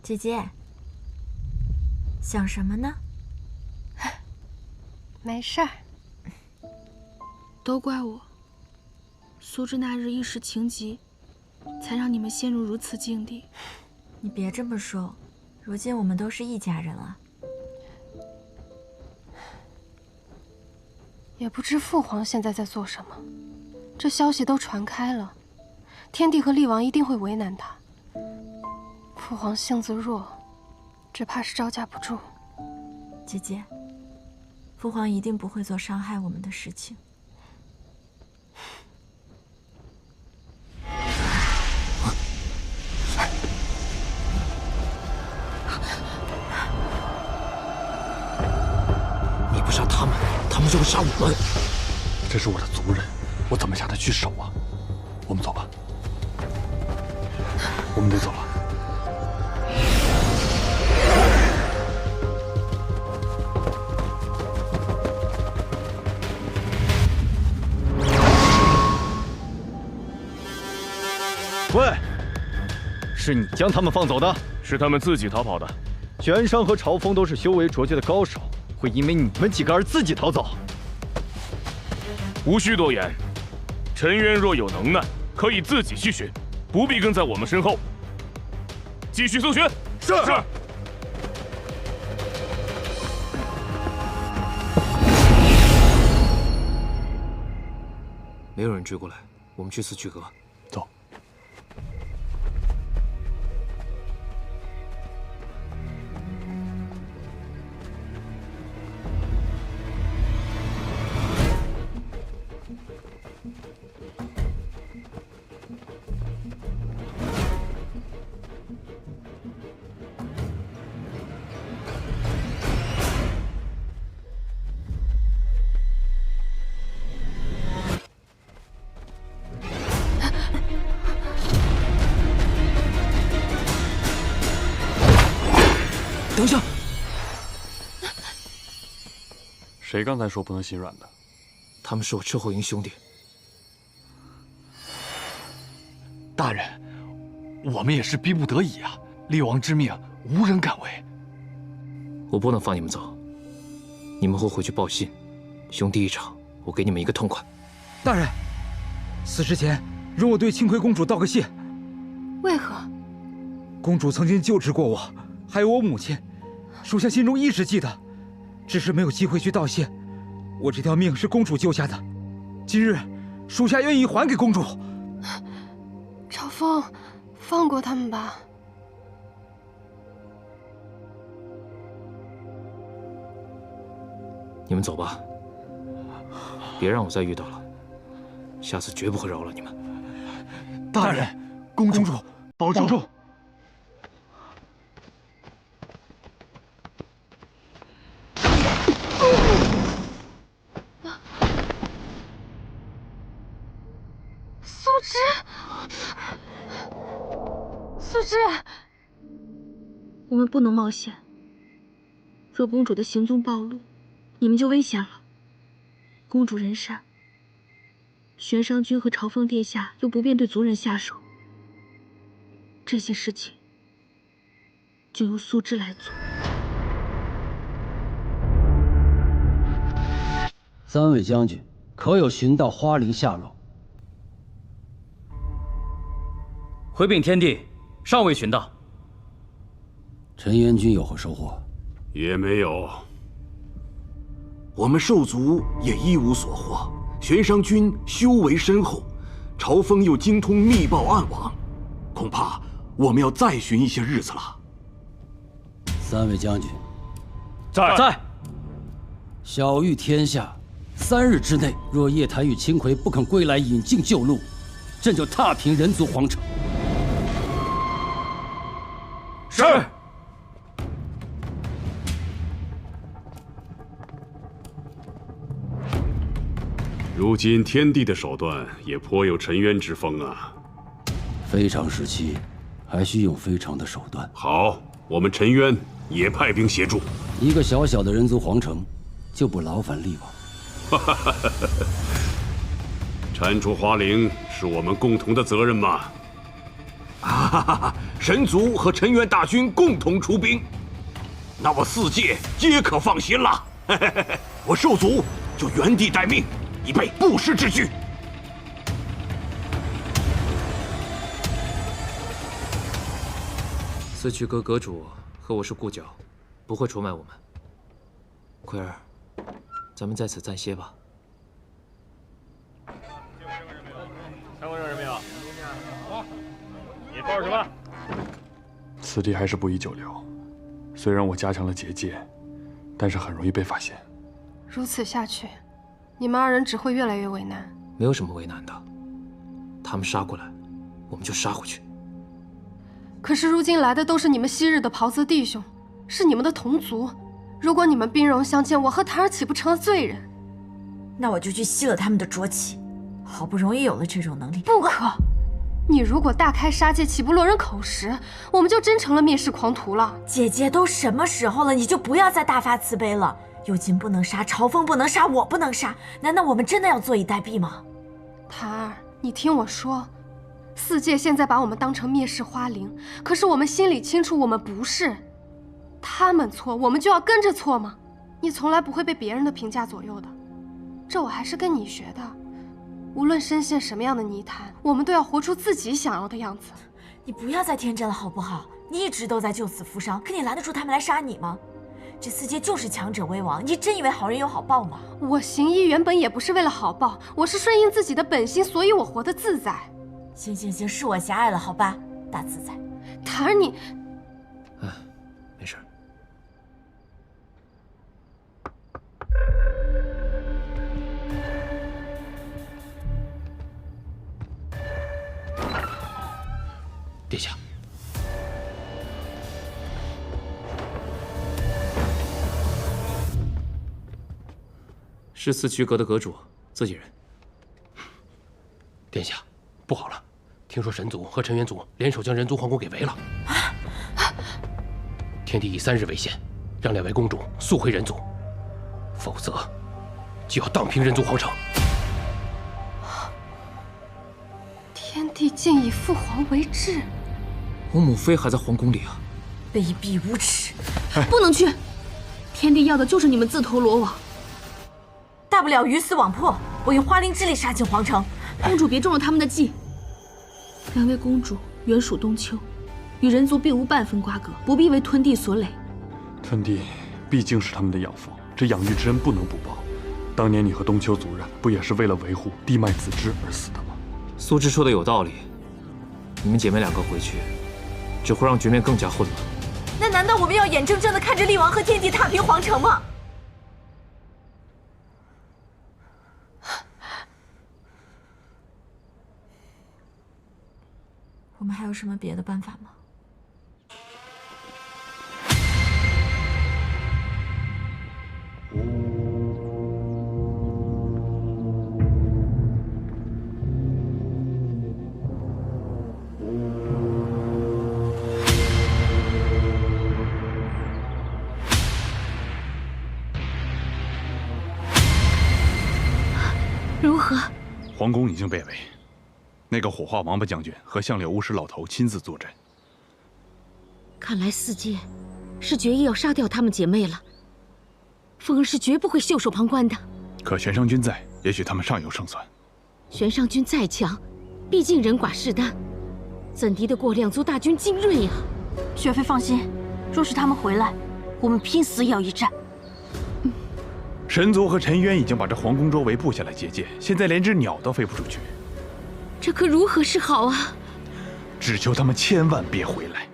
姐姐，想什么呢？没事儿，都怪我。苏芝那日一时情急，才让你们陷入如此境地。你别这么说，如今我们都是一家人了。也不知父皇现在在做什么。这消息都传开了，天帝和厉王一定会为难他。父皇性子弱，只怕是招架不住。姐姐，父皇一定不会做伤害我们的事情。你不杀他们，他们就会杀我们。这是我的族人，我怎么下得去手啊？我们走吧，我们得走了。喂，是你将他们放走的？是他们自己逃跑的。玄商和朝风都是修为卓绝的高手，会因为你们几个而自己逃走？无需多言，陈渊若有能耐，可以自己去寻，不必跟在我们身后。继续搜寻。是。没有人追过来，我们去四曲阁。走。等一下，谁刚才说不能心软的？他们是我车后营兄弟。大人，我们也是逼不得已啊！厉王之命，无人敢违。我不能放你们走，你们会回去报信，兄弟一场，我给你们一个痛快。大人，死之前容我对清葵公主道个谢。为何？公主曾经救治过我，还有我母亲，属下心中一直记得，只是没有机会去道谢。我这条命是公主救下的，今日属下愿意还给公主。朝风，放过他们吧。你们走吧，别让我再遇到了，下次绝不会饶了你们。大人，公主，保重。素芝，我们不能冒险。若公主的行踪暴露，你们就危险了。公主人善，玄商君和朝风殿下又不便对族人下手，这些事情就由苏芝来做。三位将军，可有寻到花灵下落？回禀天帝，尚未寻到。陈元君有何收获？也没有。我们兽族也一无所获。玄商君修为深厚，朝风又精通密报暗网，恐怕我们要再寻一些日子了。三位将军，在。晓谕天下，3日之内，若叶檀与青葵不肯归来引颈救路，朕就踏平人族皇城。是。如今天帝的手段也颇有沉渊之风啊。非常时期，还需用非常的手段。好，我们沉渊也派兵协助。一个小小的人族皇城，就不劳烦厉王。铲除花灵是我们共同的责任嘛。神族和陈元大军共同出兵，那我四界皆可放心了。我兽族就原地待命，以备不时之需。四区阁阁主和我是故交，不会出卖我们。奎儿，咱们在此暂歇吧。参谋任命。你报什么？此地还是不宜久留。虽然我加强了结界，但是很容易被发现。如此下去，你们二人只会越来越为难。没有什么为难的，他们杀过来，我们就杀回去。可是如今来的都是你们昔日的袍泽弟兄，是你们的同族。如果你们兵戎相见，我和檀儿岂不成了罪人？那我就去吸了他们的浊气。好不容易有了这种能力，不可！你如果大开杀戒，岂不落人口实？我们就真成了灭世狂徒了。姐姐，都什么时候了，你就不要再大发慈悲了。幽禁不能杀，朝风不能杀，我不能杀，难道我们真的要坐以待毙吗？檀儿，你听我说，四界现在把我们当成灭世花灵，可是我们心里清楚，我们不是。他们错，我们就要跟着错吗？你从来不会被别人的评价左右的，这我还是跟你学的。无论深陷什么样的泥潭，我们都要活出自己想要的样子。你不要再天真了好不好？你一直都在救死扶伤，可你拦得住他们来杀你吗？这四界就是强者为王，你真以为好人有好报吗？我行医原本也不是为了好报，我是顺应自己的本心，所以我活得自在。行，是我狭隘了，好吧，大自在。檀儿你，没事。殿下，是四区阁的阁主，自己人。殿下，不好了！听说神族和陈元族联手将人族皇宫给围了。天帝以3日为限，让2位公主速回人族，否则就要荡平人族皇城。天帝竟以父皇为质。我母妃还在皇宫里啊！卑鄙无耻！不能去！天帝要的就是你们自投罗网。大不了鱼死网破，我用花灵之力杀进皇城。公主别中了他们的计。2位公主原属冬丘，与人族并无半分瓜葛，不必为吞帝所累。吞帝毕竟是他们的养父，这养育之恩不能不报。当年你和冬丘族人不也是为了维护地脉子之而死的吗？苏芝说的有道理，你们姐妹2个回去，只会让局面更加混乱。那难道我们要眼睁睁地看着厉王和天帝踏平皇城吗？我们还有什么别的办法吗？如何？皇宫已经被围，那个火化王八将军和相柳巫师老头亲自坐镇。看来四界是决意要杀掉她们姐妹了。凤儿是绝不会袖手旁观的。可玄商君在，也许他们尚有胜算。玄商君再强，毕竟人寡势单，怎敌得过2族大军精锐呀？雪妃放心，若是他们回来，我们拼死也要一战。神族和陈渊已经把这皇宫周围布下了结界，现在连只鸟都飞不出去。这可如何是好啊？只求他们千万别回来。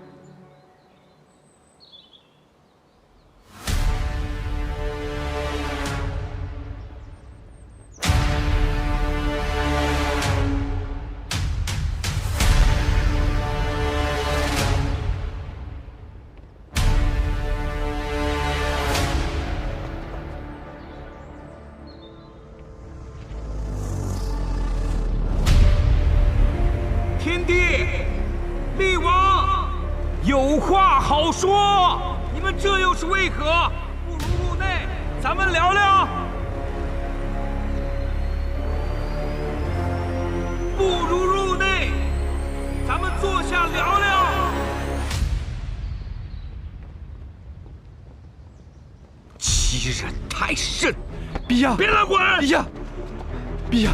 天帝，厉王，有话好说。你们这又是为何？不如入内，咱们聊聊。不如入内，咱们坐下聊聊。人太甚！陛下，别乱滚！陛下，陛下。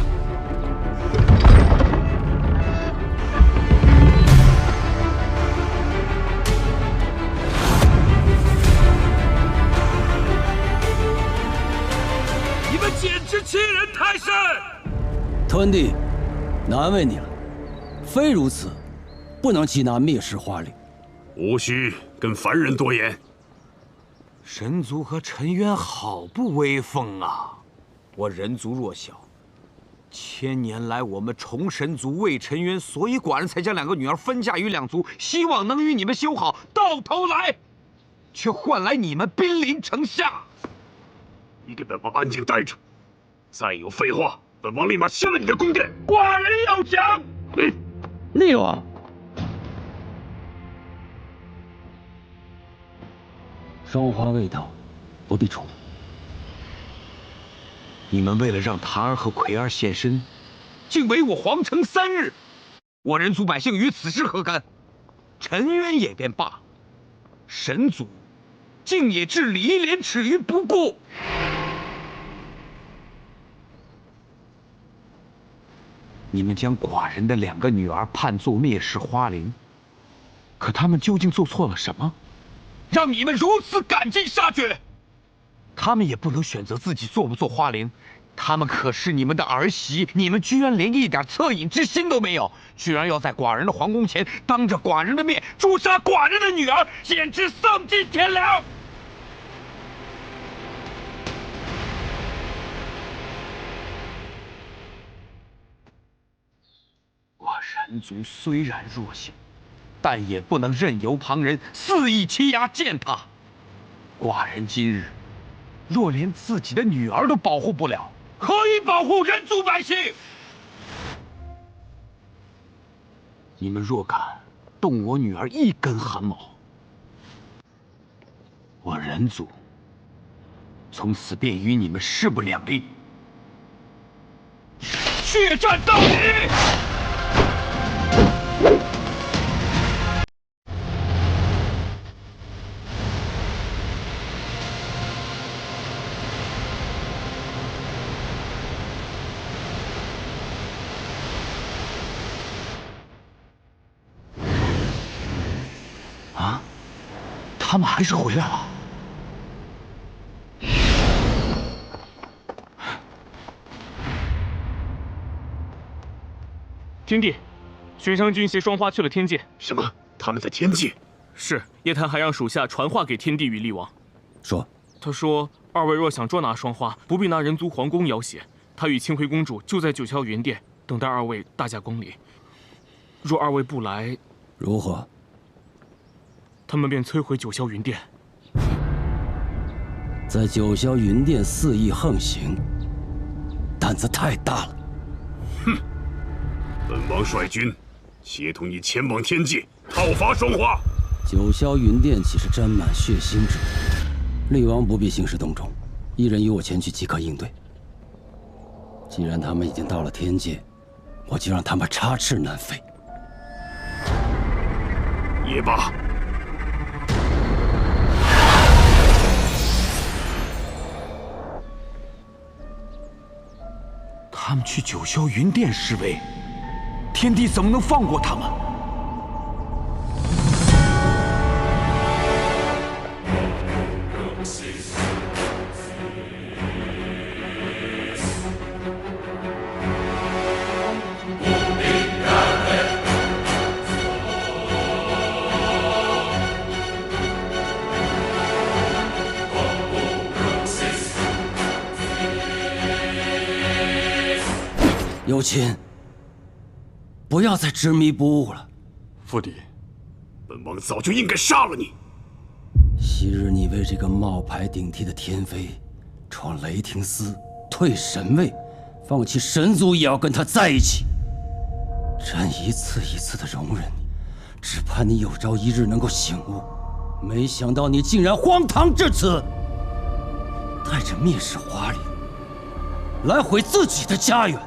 你们简直欺人太甚！吞帝，难为你了。非如此，不能缉拿灭世花翎。无需跟凡人多言。神族和陈渊好不威风啊！我人族弱小，1000年来我们崇神族为陈渊，所以寡人才将2个女儿分嫁于2族，希望能与你们修好。到头来，却换来你们兵临城下。你给本王安静待着！再有废话，本王立马掀了你的宫殿！寡人要讲。厉王。双花未到，不必宠。你们为了让唐儿和奎儿现身，竟围我皇城3日，我人族百姓与此事何干？陈渊也便罢，神族竟也置礼义廉耻于不顾。你们将寡人的2个女儿判作灭世花翎，可他们究竟做错了什么，让你们如此赶尽杀绝？他们也不能选择自己做不做花翎，他们可是你们的儿媳，你们居然连一点恻隐之心都没有，居然要在寡人的皇宫前当着寡人的面诛杀寡人的女儿，简直丧尽天良！我人族虽然弱小，但也不能任由旁人肆意欺压践踏。寡人今日若连自己的女儿都保护不了，何以保护人族百姓？你们若敢动我女儿一根汗毛，我人族从此便与你们势不两立，血战到底！啊，他们还是回来了。天帝，玄商军携双花去了天界。什么？他们在天界？是，叶檀还让属下传话给天帝与厉王。说，他说2位若想捉拿双花，不必拿人族皇宫要挟，他与清辉公主就在九霄云殿等待2位大驾光临。若2位不来，如何？他们便摧毁九霄云殿。在九霄云殿肆意横行，胆子太大了。哼！本王率军协同你前往天界，讨伐双花。九霄云殿岂是沾满血腥之地？厉王不必兴师动众，一人与我前去即可应对。既然他们已经到了天界，我就让他们插翅难飞。也罢。他们去九霄云殿示威，天帝怎么能放过他们？有亲，不要再执迷不悟了。父帝，本王早就应该杀了你。昔日你为这个冒牌顶替的天妃，闯雷霆司，退神位，放弃神族也要跟他在一起。朕一次一次的容忍你，只盼你有朝一日能够醒悟。没想到你竟然荒唐至此，带着灭世花翎来毁自己的家园。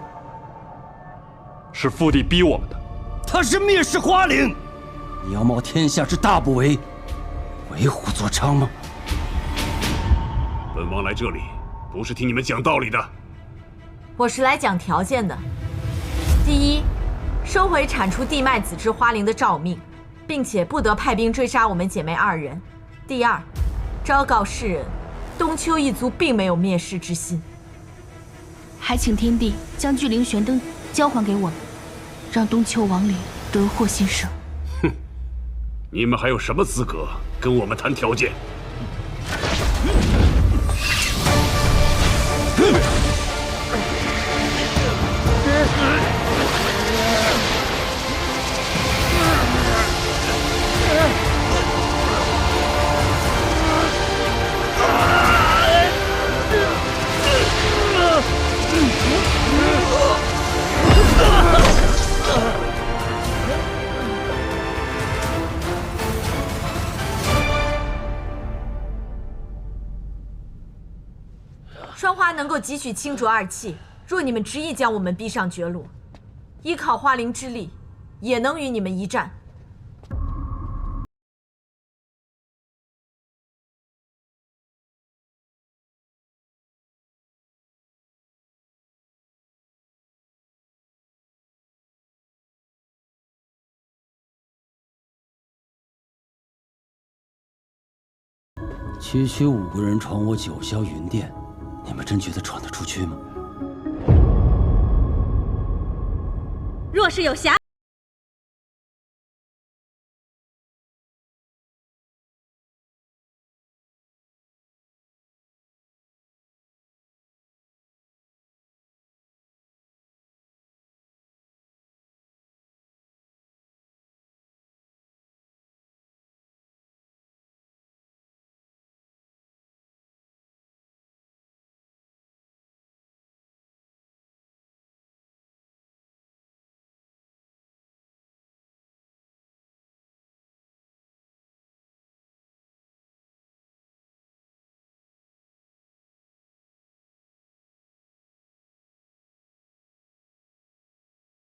是父帝逼我们的。他是灭世花翎，你要冒天下之大不韪，为虎作伥吗？本王来这里不是听你们讲道理的，我是来讲条件的。第一，收回铲除地脉子之花灵的诏命，并且不得派兵追杀我们姐妹2人。第二，昭告世人，东丘一族并没有灭世之心。还请天帝将巨灵玄灯交还给我们，让东丘亡灵得获新生。哼，你们还有什么资格跟我们谈条件？双花能够汲取清浊2气，若你们执意将我们逼上绝路，依靠花灵之力，也能与你们一战。区区5个人闯我九霄云殿，你们真觉得闯得出去吗？若是有瑕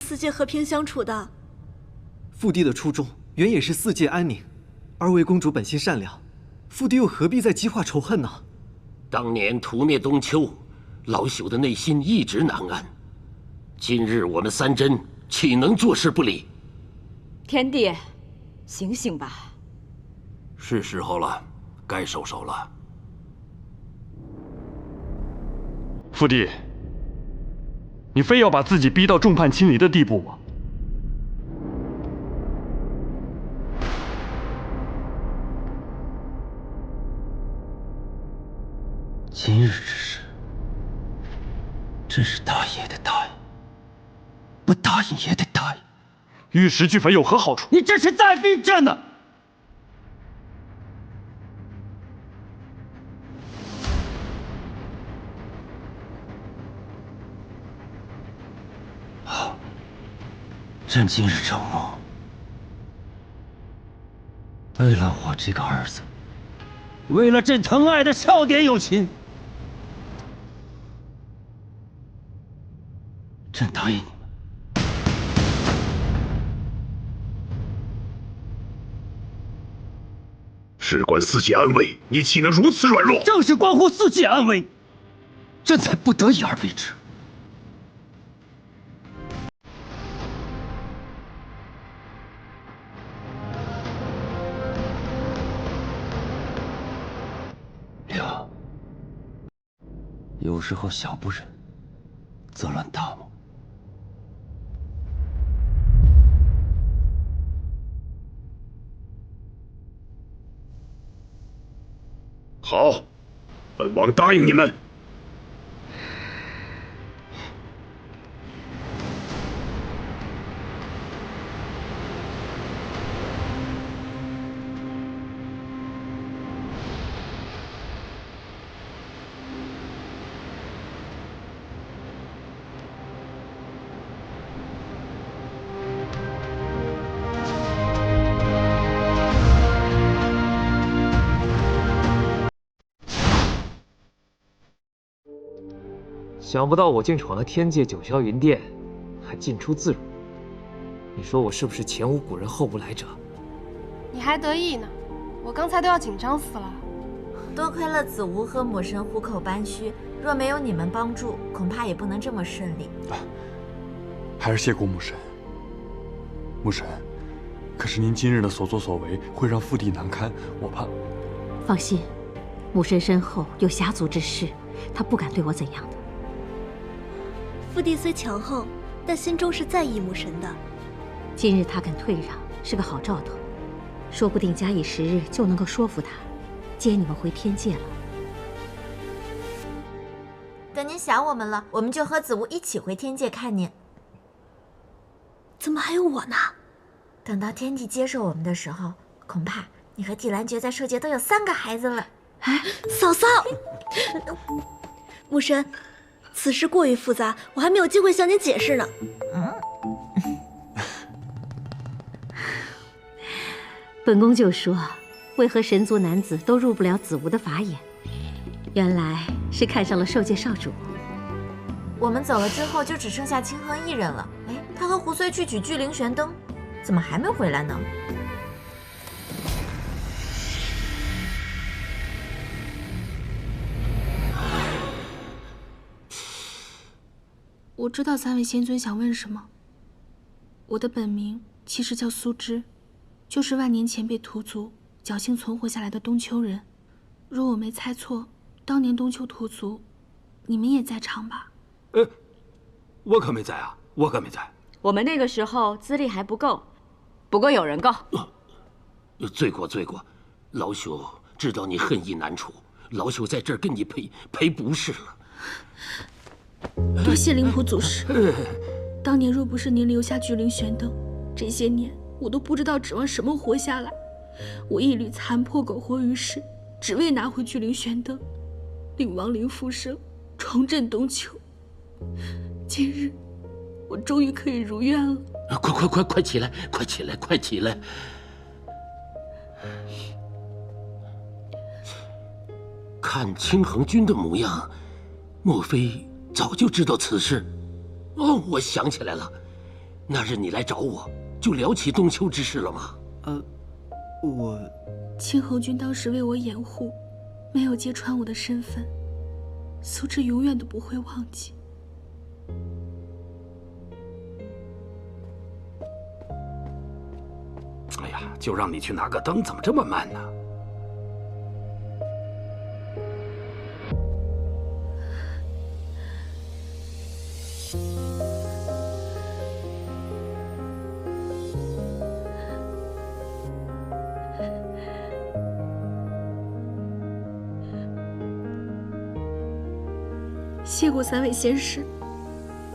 ，4界和平相处的。父帝的初衷原也是4界安宁，二位公主本性善良，父帝又何必再激化仇恨呢？当年屠灭东丘，老朽的内心一直难安。今日我们3真岂能坐视不理？天帝，醒醒吧！是时候了，该收手了。父帝，你非要把自己逼到众叛亲离的地步吗？今日之事，真是答应也得答应，不答应也得答应。玉石俱焚有何好处？你这是在逼朕呢！好，朕今日承诺，为了我这个儿子，为了朕疼爱的少年有情，朕答应你们。事关4界安危，你岂能如此软弱？正是关乎4界安危，朕才不得已而为之。娘，有时候小不忍，则乱大谋。好，本王答应你们。想不到我竟闯了天界九霄云殿，还进出自如。你说我是不是前无古人后无来者？你还得意呢，我刚才都要紧张死了。多亏了子无和母神虎口搬虚，若没有你们帮助，恐怕也不能这么顺利。还是谢过母神。母神，可是您今日的所作所为会让父帝难堪，我怕。放心，母神身后有侠族之势，他不敢对我怎样的。父帝虽强横，但心中是在意母神的。今日他肯退让，是个好兆头，说不定假以时日就能够说服他，接你们回天界了。等您想我们了，我们就和子无一起回天界看您。怎么还有我呢？等到天帝接受我们的时候，恐怕你和地兰诀在兽界都有3个孩子了。哎，嫂嫂，母神，此事过于复杂，我还没有机会向您解释呢。本宫就说，为何神族男子都入不了子无的法眼？原来是看上了兽界少主。我们走了之后，就只剩下清河一人了。哎，他和胡穗去举巨灵玄灯，怎么还没回来呢？我知道3位仙尊想问什么。我的本名其实叫苏芝，就是万年前被屠族侥幸存活下来的东丘人。若我没猜错，当年东丘屠族，你们也在场吧？我可没在啊，我可没在。我们那个时候资历还不够，不过有人告。罪过罪过，老朽知道你恨意难除，老朽在这儿跟你赔不是了。多谢灵婆祖师。当年若不是您留下巨灵玄灯，这些年我都不知道指望什么活下来。我一缕残破苟活于世，只为拿回巨灵玄灯，令亡灵复生，重振东丘。今日我终于可以如愿了。快起来，快起来，快起来！看清衡君的模样，莫非早就知道此事？哦，我想起来了，那日你来找我，就聊起东丘之事了吗？清衡君当时为我掩护，没有揭穿我的身份，苏芝永远都不会忘记。哎呀，就让你去拿个灯，怎么这么慢呢？谢过3位仙师，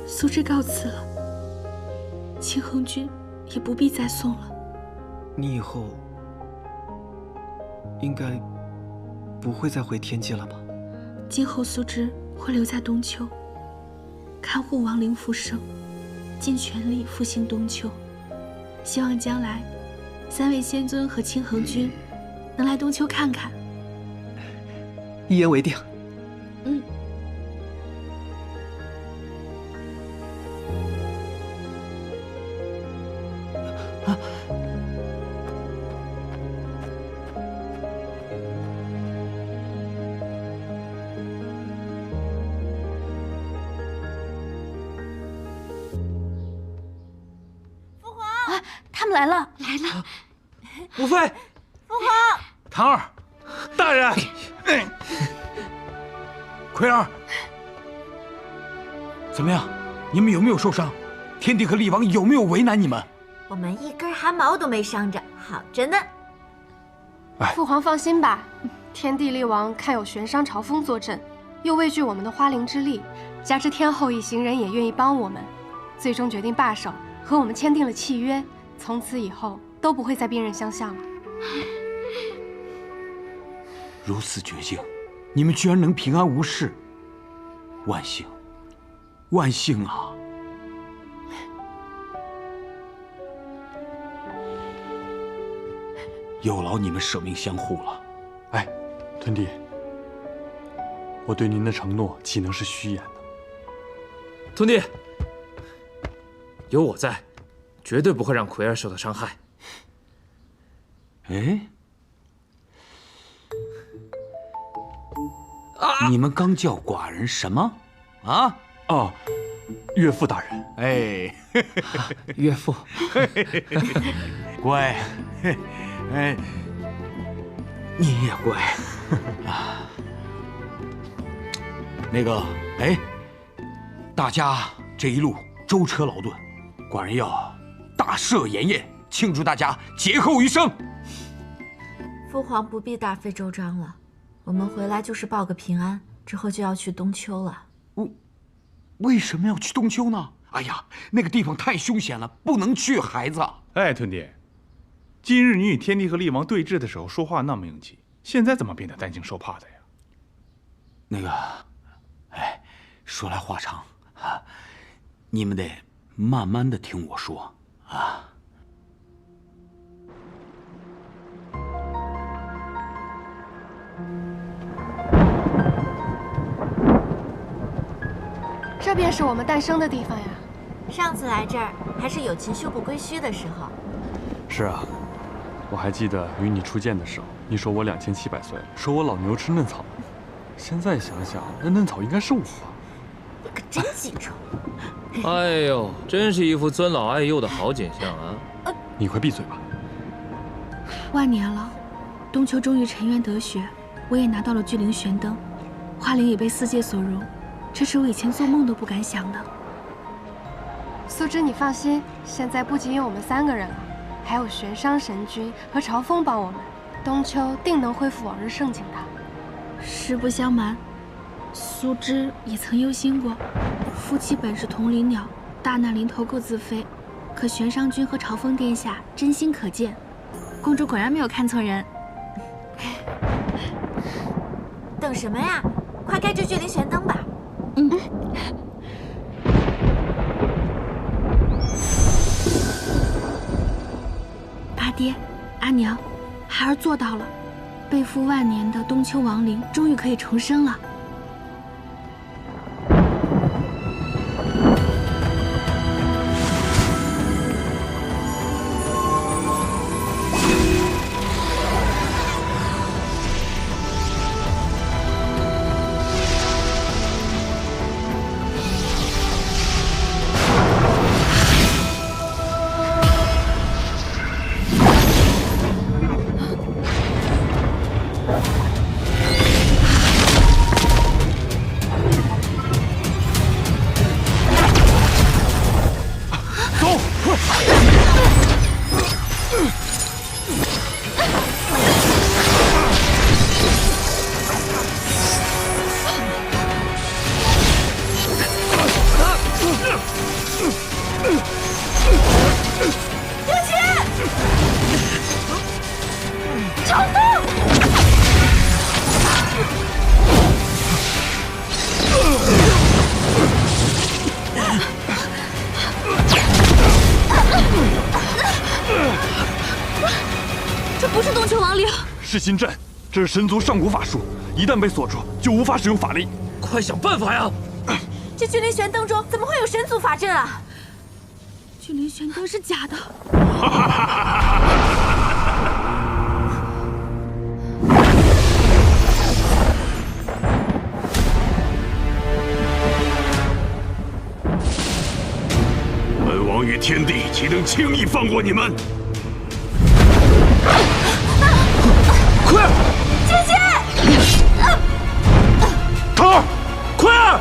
苏芝告辞了。清衡君也不必再送了。你以后应该不会再回天界了吧？今后苏芝会留在东丘，看护亡灵复生，尽全力复兴东丘。希望将来3位仙尊和清衡君能来东丘看看。一言为定。他们来了，来了！母妃，父皇，唐儿，大人，奎儿，怎么样？你们有没有受伤？天帝和厉王有没有为难你们？我们一根汗毛都没伤着，好着呢。父皇放心吧，天帝厉王看有玄商朝风坐镇，又畏惧我们的花灵之力，加之天后一行人也愿意帮我们，最终决定罢手，和我们签订了契约。从此以后都不会再兵刃相向了。如此绝境，你们居然能平安无事，万幸，万幸啊！有劳你们舍命相护了。哎，天帝，我对您的承诺岂能是虚言呢？屯弟，有我在，绝对不会让奎儿受到伤害。哎，你们刚叫寡人什么？啊？哦，岳父大人。哎，岳父，乖，哎，你也乖啊。那个，哎，大家这一路舟车劳顿，寡人要大设筵宴，庆祝大家劫后余生。父皇不必大费周章了，我们回来就是报个平安，之后就要去东丘了。为什么要去东丘呢？哎呀，那个地方太凶险了，不能去，孩子。哎，屯弟，今日你与天帝和厉王对峙的时候说话那么硬气，现在怎么变得担惊受怕的呀？那个，哎，说来话长啊，你们得慢慢的听我说啊。这便是我们诞生的地方呀。上次来这儿还是友情修不归虚的时候。是啊，我还记得与你初见的时候，你说我2700岁，说我老牛吃嫩草。现在想想，那嫩草应该是我。你可真记仇！哎呦，真是一副尊老爱幼的好景象啊！你快闭嘴吧。万年了，东丘终于沉冤得雪，我也拿到了巨灵玄灯，花灵也被四界所容。这是我以前做梦都不敢想的。苏芝，你放心，现在不仅有我们3个人了，还有玄商神君和朝风帮我们，东丘定能恢复往日盛景的。实不相瞒，苏芝也曾忧心过，夫妻本是同林鸟，大难临头各自飞。可玄商君和朝风殿下真心可见，公主果然没有看错人。等什么呀？快开这巨灵玄灯吧！阿爹，阿娘，孩儿做到了，背负万年的东丘亡灵终于可以重生了。这不是东丘亡灵，是心阵，这是神族上古法术，一旦被锁住，就无法使用法力。快想办法呀！这巨灵玄灯中怎么会有神族法阵啊？巨灵玄灯是假的。本王与天帝岂能轻易放过你们？快，姐姐！桃儿，快儿！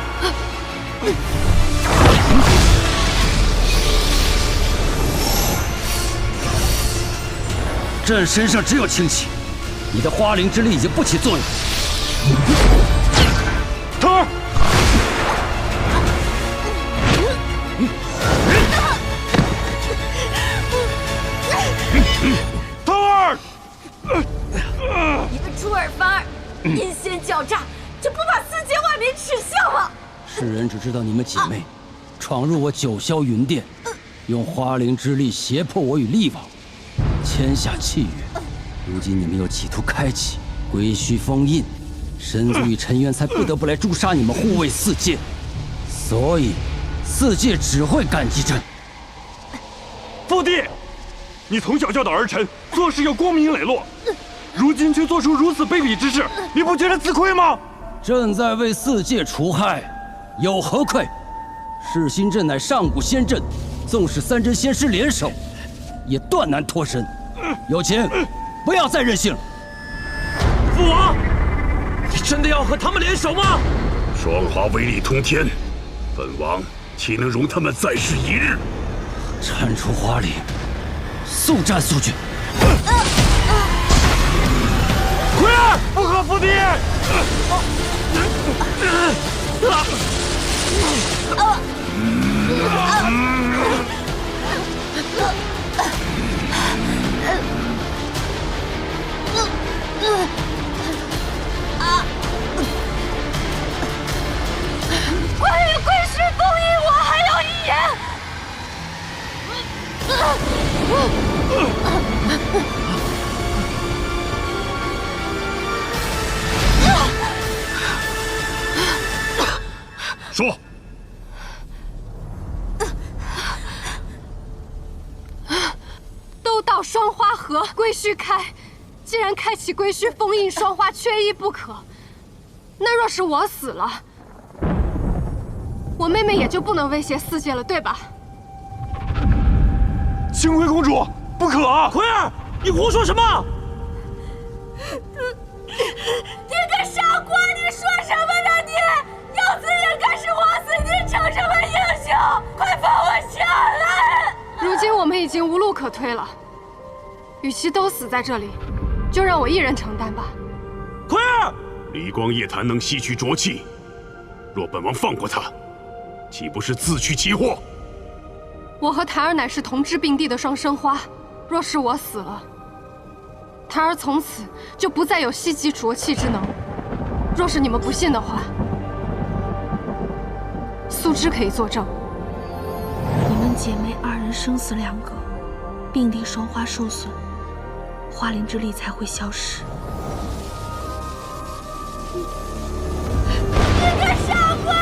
朕身上只有清气，你的花灵之力已经不起作用。桃儿，桃儿，你个猪耳凡儿，阴险狡诈，就不把四界万民耻笑吗？世人只知道你们姐妹闯入我九霄云殿，用花灵之力胁迫我与厉王签下契约。如今你们又企图开启归墟封印，神族与尘渊才不得不来诛杀你们，护卫四界。所以，四界只会感激朕。父帝，你从小教导儿臣做事要光明磊落，如今却做出如此卑鄙之事，你不觉得自亏吗？朕在为四界除害，有何愧？世新镇乃上古仙镇，纵使三真仙师联手，也断难脱身。有情，不要再任性了。父王，你真的要和他们联手吗？双花威力通天，本王岂能容他们再试一日？铲除花灵，速战速决。奎儿，不可复敌！关于归墟封印，我还有一言。说。都到双花河，归墟开。既然开启归墟封印，双花缺一不可。那若是我死了，我妹妹也就不能威胁四界了，对吧？清辉公主，不可啊！奎儿，你胡说什么？你个傻瓜！你说什么呢？你要自认该是我死，你逞什么英雄？快放我下来！如今我们已经无路可推了，与其都死在这里，就让我一人承担吧。奎儿，离光夜谭能吸取浊气，若本王放过他，岂不是自取其祸？我和檀儿乃是同治并蒂的双生花，若是我死了，檀儿从此就不再有吸集浊气之能。若是你们不信的话，素芝可以作证。你们姐妹二人生死两隔，并蒂双花受损，花灵之力才会消失。你个傻瓜！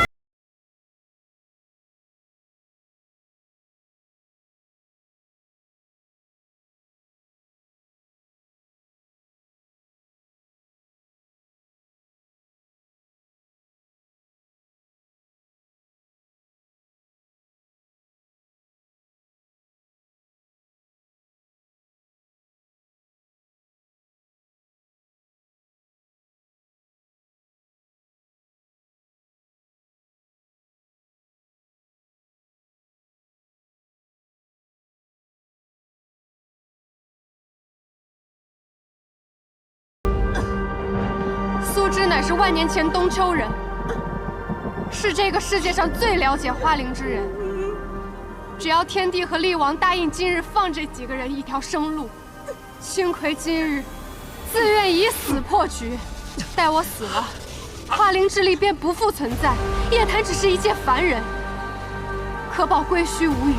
素芝乃是万年前东丘人，是这个世界上最了解花灵之人。只要天帝和厉王答应今日放这几个人一条生路，青葵今日自愿以死破局。待我死了，花灵之力便不复存在，夜谭只是一介凡人，可保归墟无虞。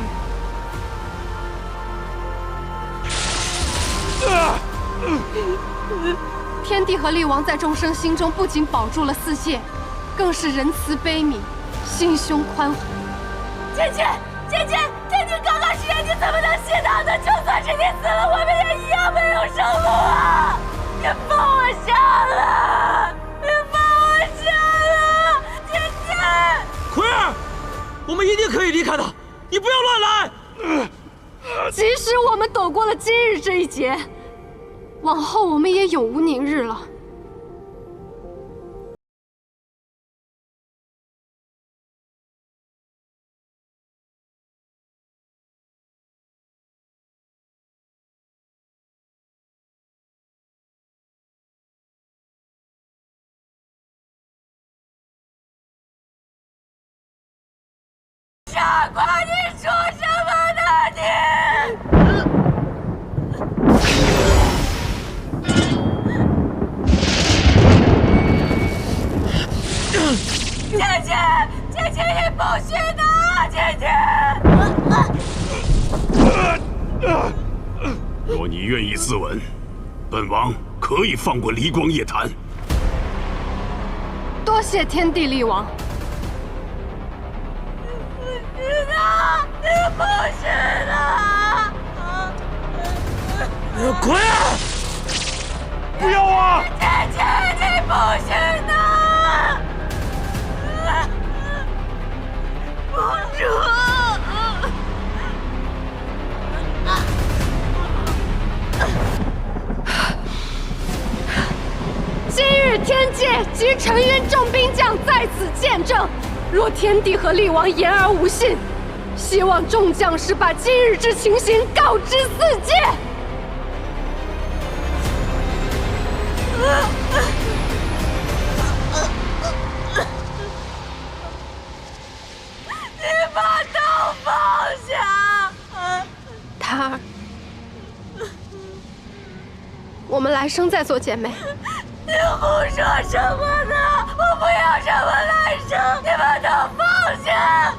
天帝和厉王在众生心中不仅保住了四界，更是仁慈悲悯，心胸宽宏。姐姐，姐姐，天帝刚刚是人，你怎么能信他的？就算是你死了，我们也一样没有生路啊！你放我下来！你放我下来！姐姐，奎儿，我们一定可以离开的，你不要乱来。即使我们躲过了今日这一劫，往后我们也永无宁日了。傻瓜，你说什么呢？姐姐，姐姐，你不许的，姐姐！若你愿意自刎，本王可以放过离光夜谭。多谢天帝厉王。你不许的！奎儿，不要啊！姐姐，你不许的！日天界及陈渊众兵将在此见证。若天帝和厉王言而无信，希望众将士把今日之情形告知四界。你把刀放下。塔儿，我们来生再做姐妹。你胡说什么呢？我不要什么来生，你把刀放下。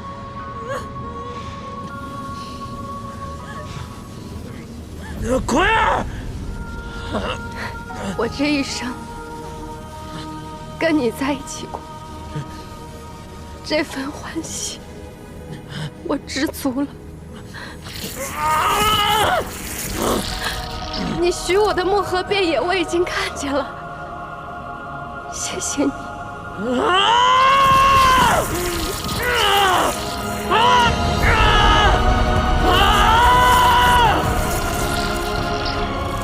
奎儿，我这一生跟你在一起过，这份欢喜我知足了。你许我的漠河遍野我已经看见了，谢谢你。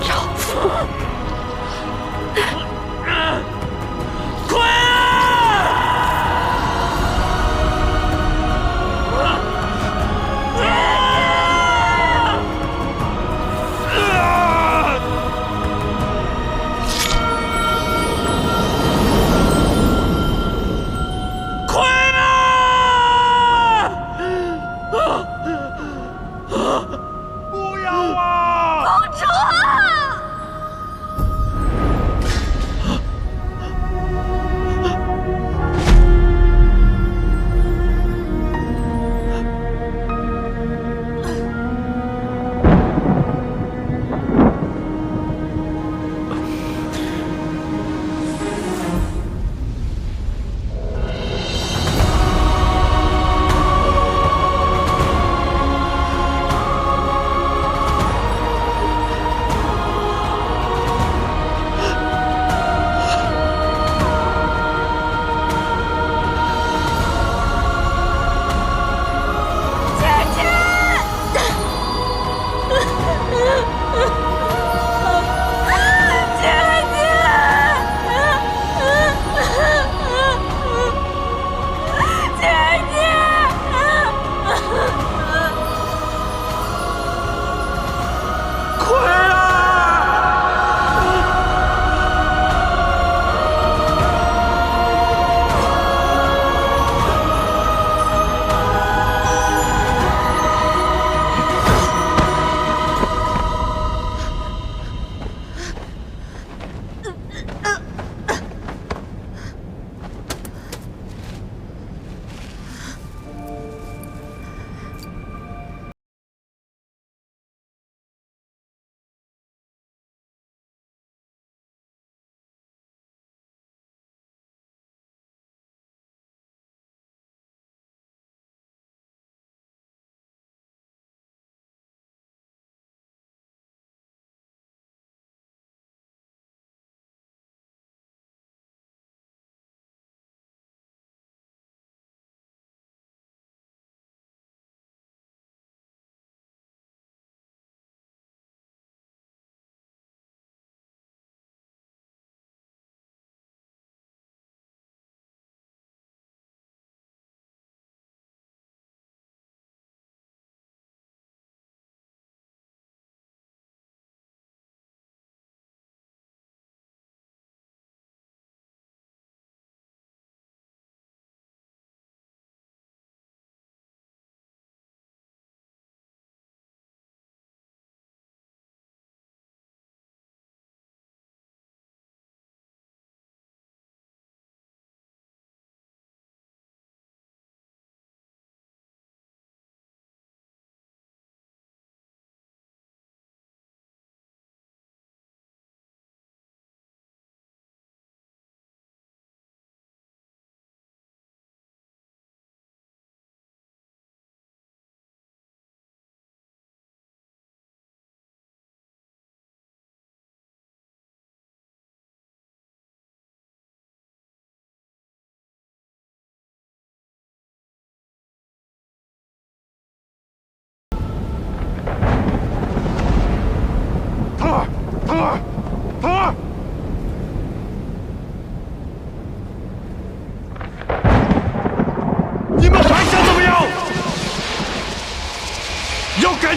赵父，奎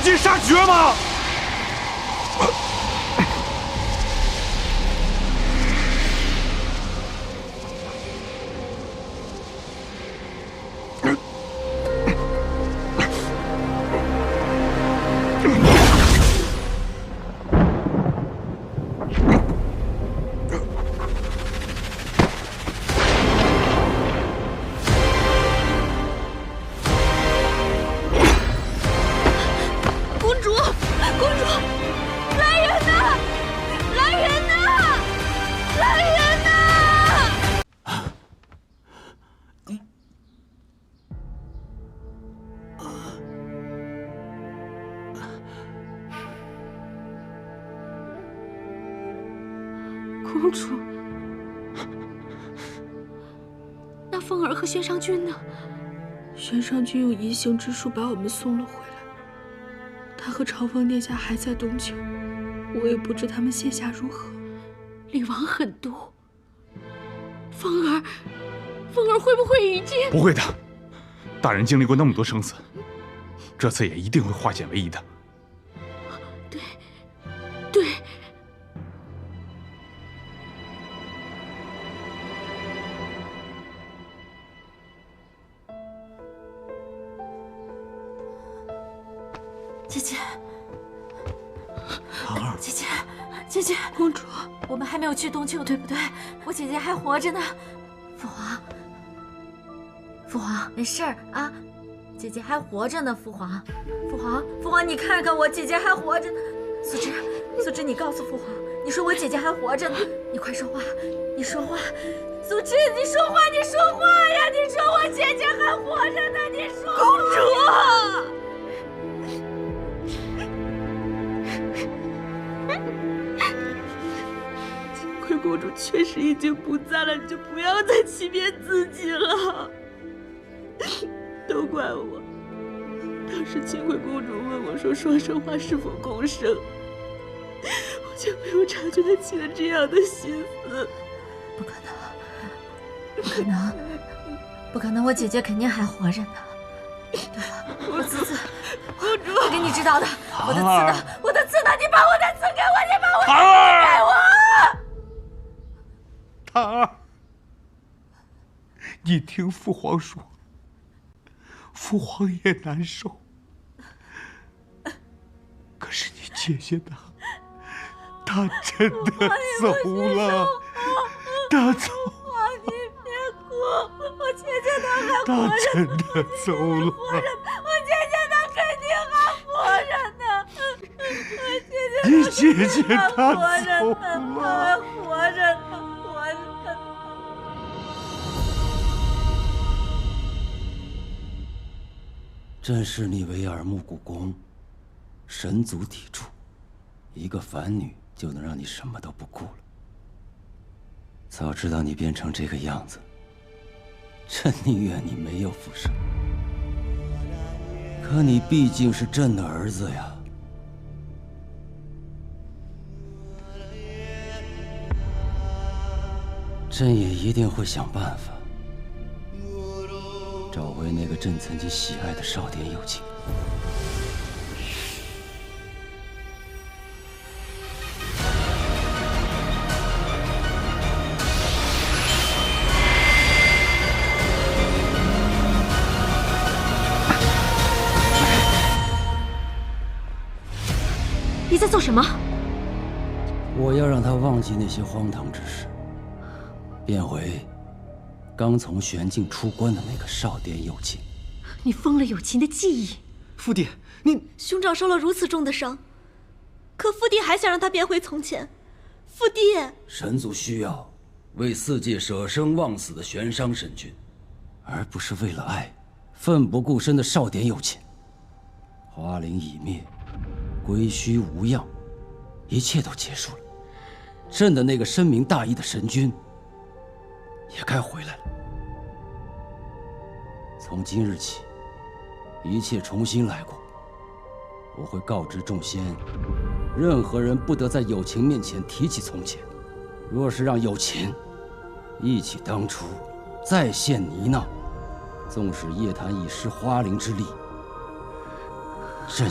尽杀绝吗？公主，那凤儿和玄商君呢？玄商君用移形之术把我们送了回来。他和朝凤殿下还在东丘，我也不知他们现下如何。厉王狠毒，凤儿会不会已经……不会的，大人经历过那么多生死，这次也一定会化险为夷的。对。姐姐，唐儿，姐姐，公主，我们还没有去东丘，对不对？我姐姐还活着呢。父皇，没事儿啊，姐姐还活着呢。父皇，你看看我姐姐还活着呢。素芝，你告诉父皇，你说我姐姐还活着呢。你快说话，你说话。素芝，你说话呀！你说我姐姐还活着呢，你说。公主。金贵公主确实已经不在了，你就不要再欺骗自己了。都怪我，当时金贵公主问我说双生花是否共生，我就没有察觉她起了这样的心思。不可能，我姐姐肯定还活着呢。对了，我的刺，公主，我给你知道的，我的刺呢？你把我的刺给我，你把我的唐儿刺给我。唐儿，你听父皇说，父皇也难受。可是你姐姐她真的走了，她走。你别哭，我姐姐她还活着，她真的走了。我姐姐她肯定还活着呢。你姐姐她走了，还活着呢。正是你为耳目故宫，神族砥柱，一个凡女就能让你什么都不顾了。早知道你变成这个样子，朕宁愿你没有复生。可你毕竟是朕的儿子呀。朕也一定会想办法找回那个朕曾经喜爱的少年友情。你在做什么？我要让他忘记那些荒唐之事，变回刚从玄境出关的那个少年友情。你封了友情的记忆。父帝，你兄长受了如此重的伤，可父帝还想让他变回从前。父帝，神族需要为四界舍生忘死的玄商神君，而不是为了爱奋不顾身的少年友情。花灵已灭，归墟无恙，一切都结束了。朕的那个深明大义的神君也该回来了。从今日起，一切重新来过。我会告知众仙，任何人不得在友情面前提起从前。若是让友情忆起当初，再现泥淖，纵使夜谭已失花灵之力，朕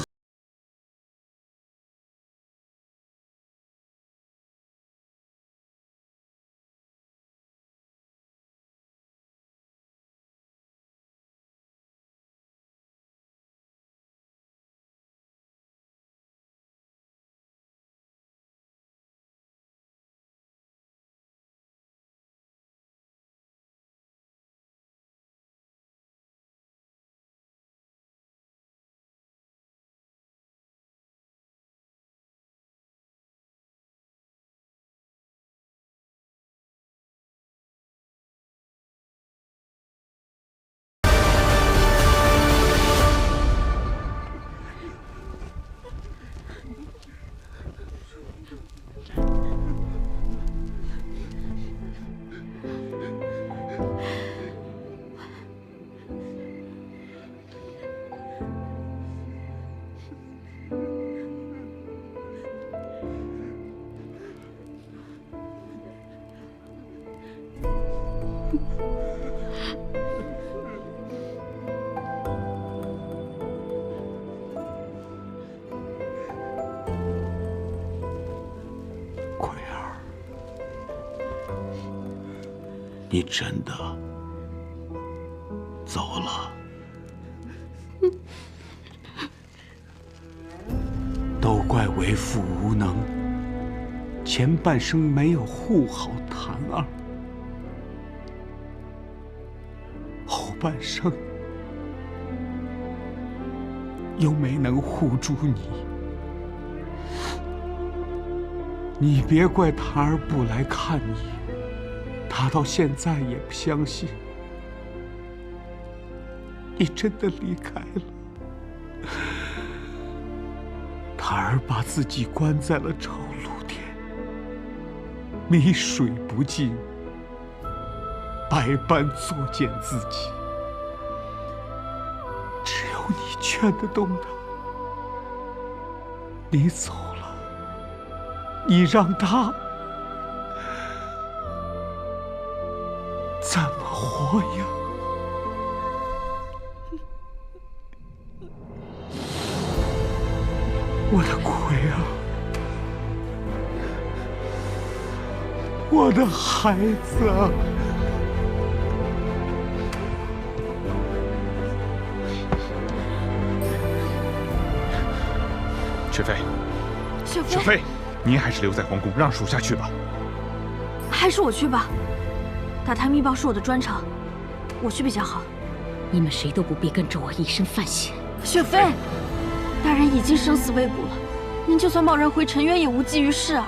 奎儿，你真的走了？都怪为父无能，前半生没有护好檀儿，后半生又没能护住你。你别怪檀儿不来看你，他到现在也不相信你真的离开了。檀儿把自己关在了朝露殿，米水不进，百般作践自己。只有你劝得动他。你走了，你让他怎么活呀？我的奎儿，我的孩子啊！雪妃，雪妃，雪妃，您还是留在皇宫，让属下去吧。还是我去吧。打探密报是我的专长，我去比较好。你们谁都不必跟着我以身犯险。雪妃，大人已经生死未卜了，您就算贸然回沉渊也无济于事啊。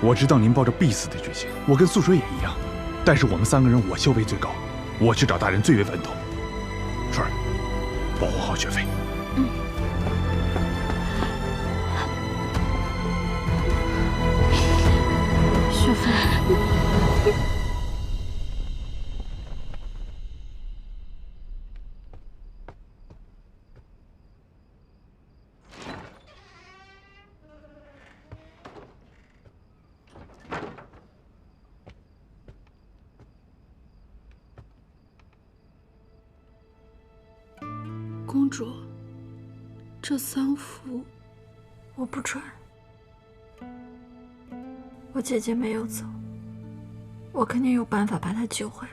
我知道您抱着必死的决心，我跟素水也一样，但是我们3个人我修为最高，我去找大人最为稳妥。春儿，保护好雪妃。雪妃。公主，这丧服我不穿。我姐姐没有走，我肯定有办法把她救回来。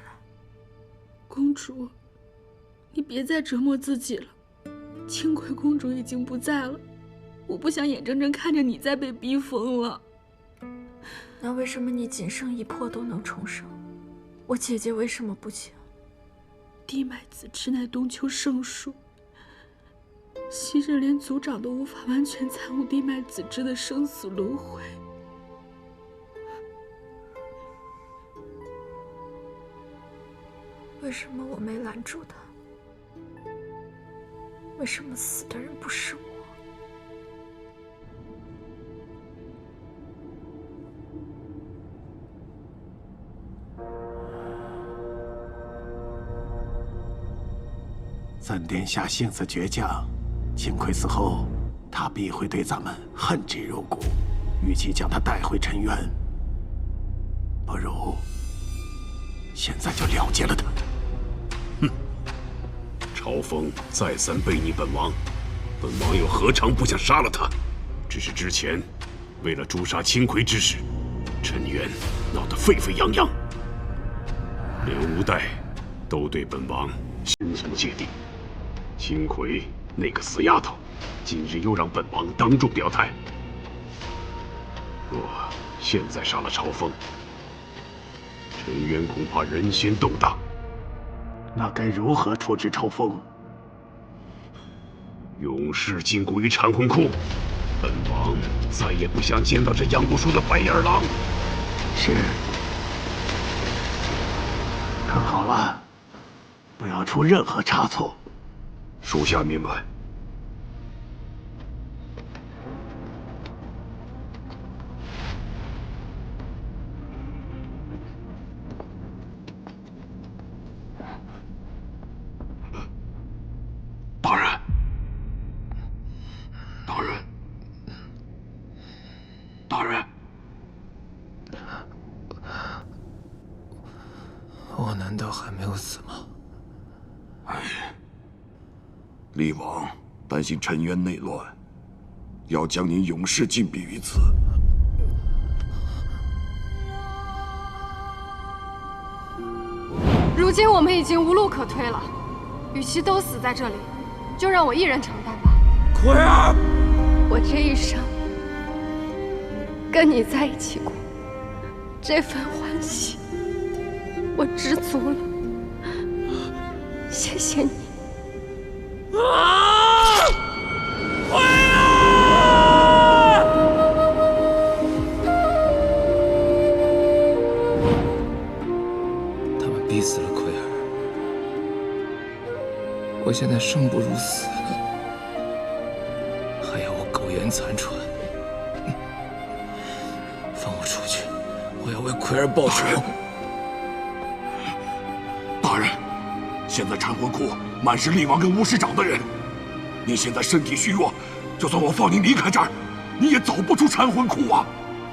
公主，你别再折磨自己了。清葵公主已经不在了，我不想眼睁睁看着你再被逼疯了。那为什么你仅剩一魄都能重生，我姐姐为什么不行？地脉子之乃冬秋圣术，昔日连族长都无法完全参悟地脉子之的生死轮回。为什么我没拦住他？为什么死的人不是我？咱殿下性子倔强，清葵死后，他必会对咱们恨之入骨。与其将他带回沉渊，不如现在就了结了他。朝风再三背逆本王，本王又何尝不想杀了他？只是之前为了诛杀清葵之事，沉渊闹得沸沸扬扬，连吴代都对本王心存芥蒂。清葵那个死丫头，今日又让本王当众表态，若现在杀了朝风，沉渊恐怕人心动荡。那该如何处置朝风？永世禁锢于禅魂窟，本王再也不想见到这养不出的白眼狼。是。看好了，不要出任何差错。属下明白。大人，大人，大人，我妈难道还没有死吗？哎，厉王担心陈渊内乱，要将您永世禁闭于此。如今我们已经无路可退了，与其都死在这里，就让我一人承担吧。奎儿，我这一生跟你在一起过，这份欢喜我知足了。谢谢你。奎儿！他们逼死了奎儿，我现在生不如死，还要我苟延残喘。放我出去，我要为奎儿报仇。大人，现在禅魂窟满是厉王跟巫师长的人，您现在身体虚弱，就算我放您离开这儿，你也走不出禅魂窟啊！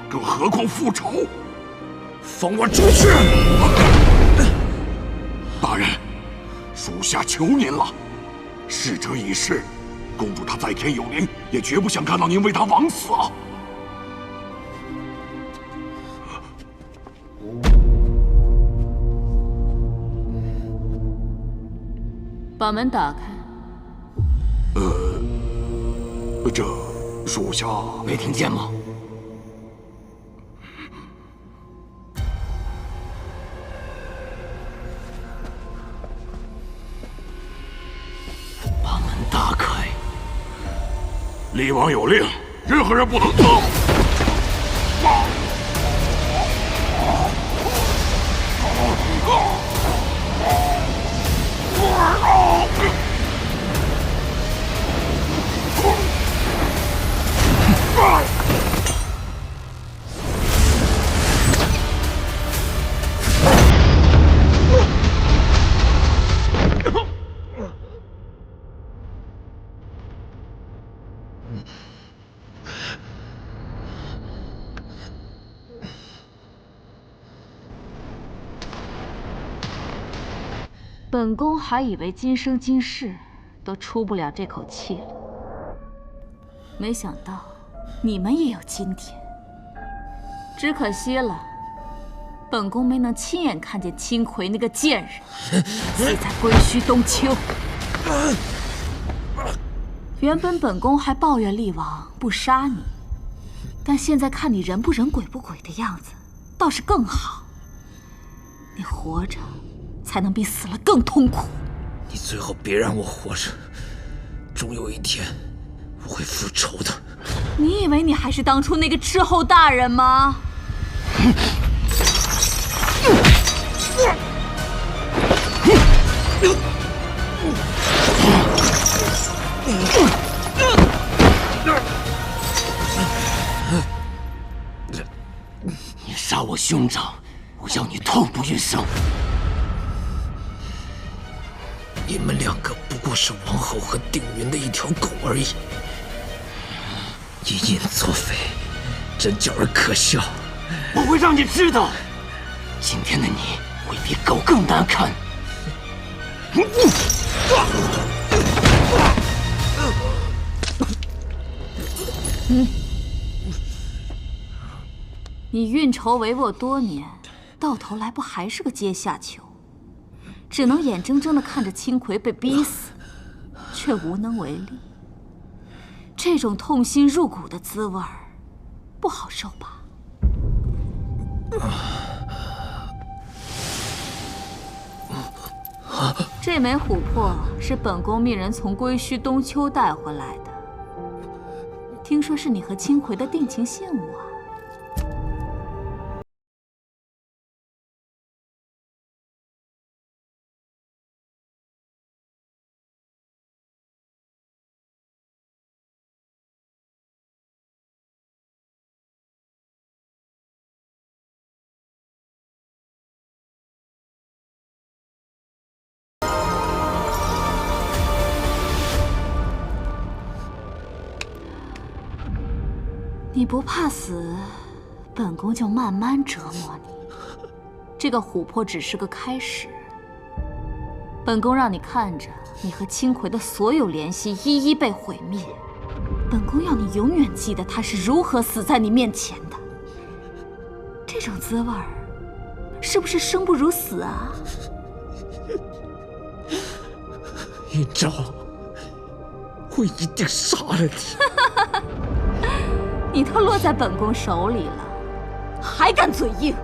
更何况复仇。放我出去！大人，属下求您了。逝者已逝，公主她在天有灵，也绝不想看到您为她枉死啊！把门打开。这属下没听见吗？把门打开。厉王有令，任何人不能走。本宫还以为今生今世都出不了这口气了，没想到你们也有今天。只可惜了，本宫没能亲眼看见青葵那个贱人死在归墟冬秋。原本本宫还抱怨厉王不杀你，但现在看你人不人鬼不鬼的样子，倒是更好。你活着才能比死了更痛苦。你最好别让我活着，终有一天我会复仇的。你以为你还是当初那个斥候大人吗？你杀我兄长，我要你痛不欲生。你们两个不过是王后和定云的一条狗而已，隐隐作非，真叫人可笑。我会让你知道，今天的你会比狗更难看。你运筹帷幄多年，到头来不还是个阶下囚？只能眼睁睁地看着青葵被逼死，却无能为力。这种痛心入骨的滋味儿，不好受吧？这枚琥珀是本宫命人从归墟冬秋带回来的，听说是你和青葵的定情信物啊。你不怕死，本宫就慢慢折磨你。这个琥珀只是个开始。本宫让你看着你和青葵的所有联系一一被毁灭，本宫要你永远记得他是如何死在你面前的。这种滋味儿，是不是生不如死啊？云昭，我一定杀了你！你都落在本宫手里了，还敢嘴硬？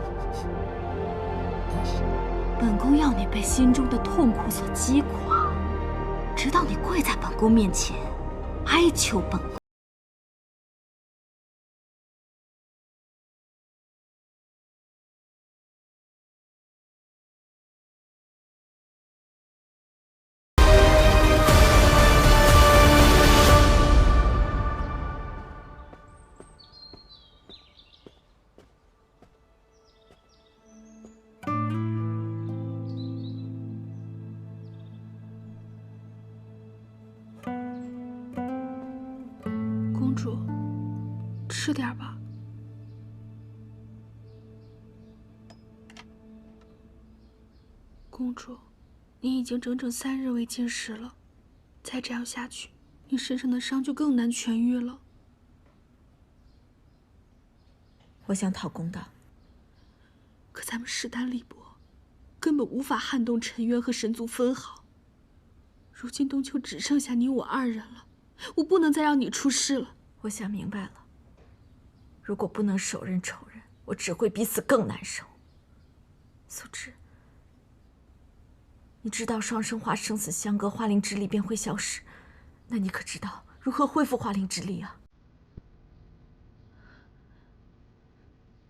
本宫要你被心中的痛苦所击垮，直到你跪在本宫面前，哀求本宫。吃点吧。公主，你已经整整3日未进食了，再这样下去，你身上的伤就更难痊愈了。我想讨公道，可咱们势单力薄，根本无法撼动陈渊和神族分毫。如今东丘只剩下你我2人了，我不能再让你出事了。我想明白了。如果不能手刃仇人，我只会比死更难受。素芝，你知道双生花生死相隔，花灵之力便会消失，那你可知道如何恢复花灵之力啊？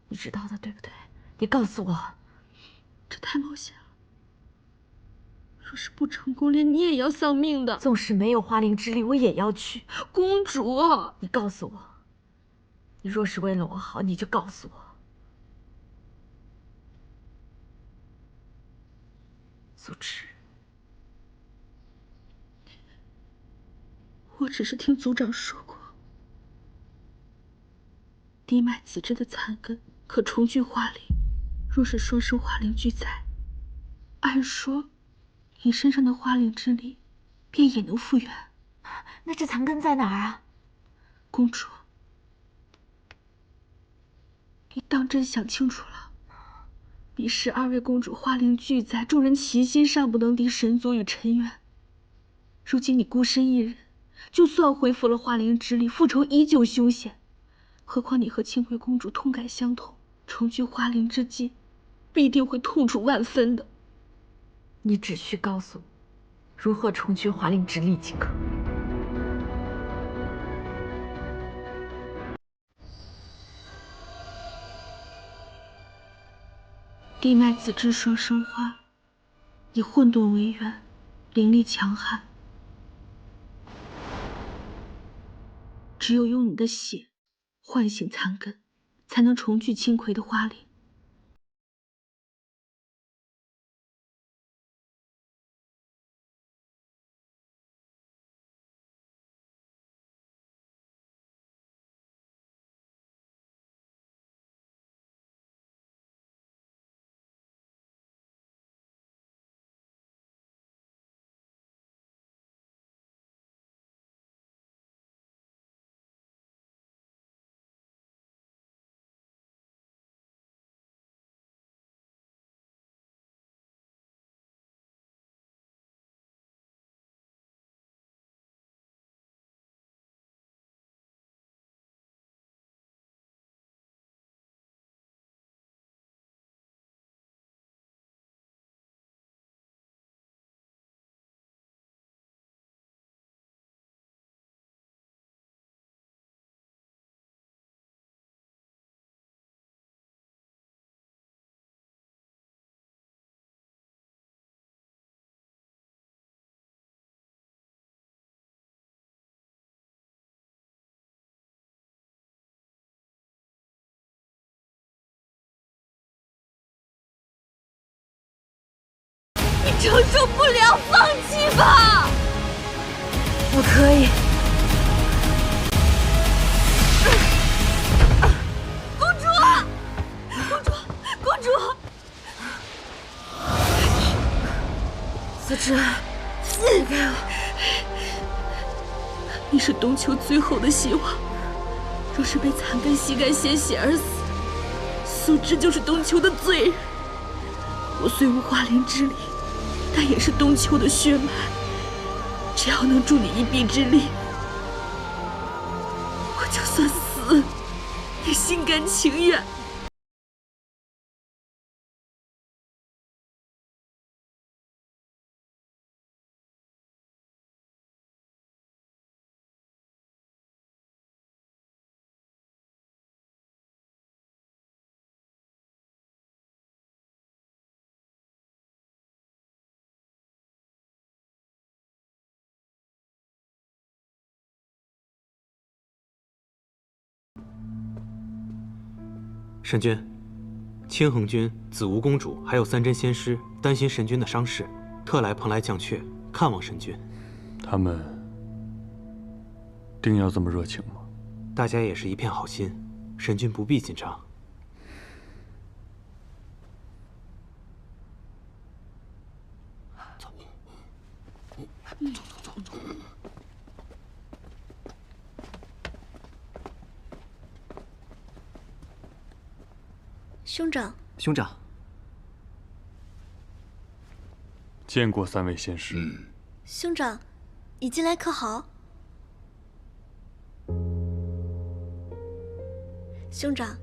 你知道的，对不对？你告诉我。这太冒险了，若是不成功，连你也要丧命的。纵使没有花灵之力，我也要去。公主，你告诉我。你若是为了我好，你就告诉我。素芝，我只是听族长说过，地脉子之的残根可重聚花灵，若是双生花灵俱在，按说你身上的花灵之力便也能复原。那这残根在哪儿啊？公主，你当真想清楚了？彼时2位公主花灵俱在，众人齐心尚不能敌神族与陈渊。如今你孤身一人，就算恢复了花灵之力，复仇依旧凶险。何况你和青葵公主痛感相同，重聚花灵之际，必定会痛楚万分的。你只需告诉我，如何重聚花灵之力即可。地脉子之双生花，以混沌为源，灵力强悍。只有用你的血唤醒残根，才能重聚青葵的花灵。承受不了，放弃吧！我可以。公主，公主，公主！思之，离开我！你是东丘最后的希望。若是被残根膝盖鲜血而死，素之就是东丘的罪人。我虽无华灵之力，但也是东丘的血脉。只要能助你一臂之力，我就算死，也心甘情愿。神君，青衡君、紫梧公主还有三真仙师担心神君的伤势，特来蓬莱降阙看望神君。他们定要这么热情吗？大家也是一片好心，神君不必紧张。走，走。兄长，兄长，见过三位仙师。兄长，你近来可好？兄长，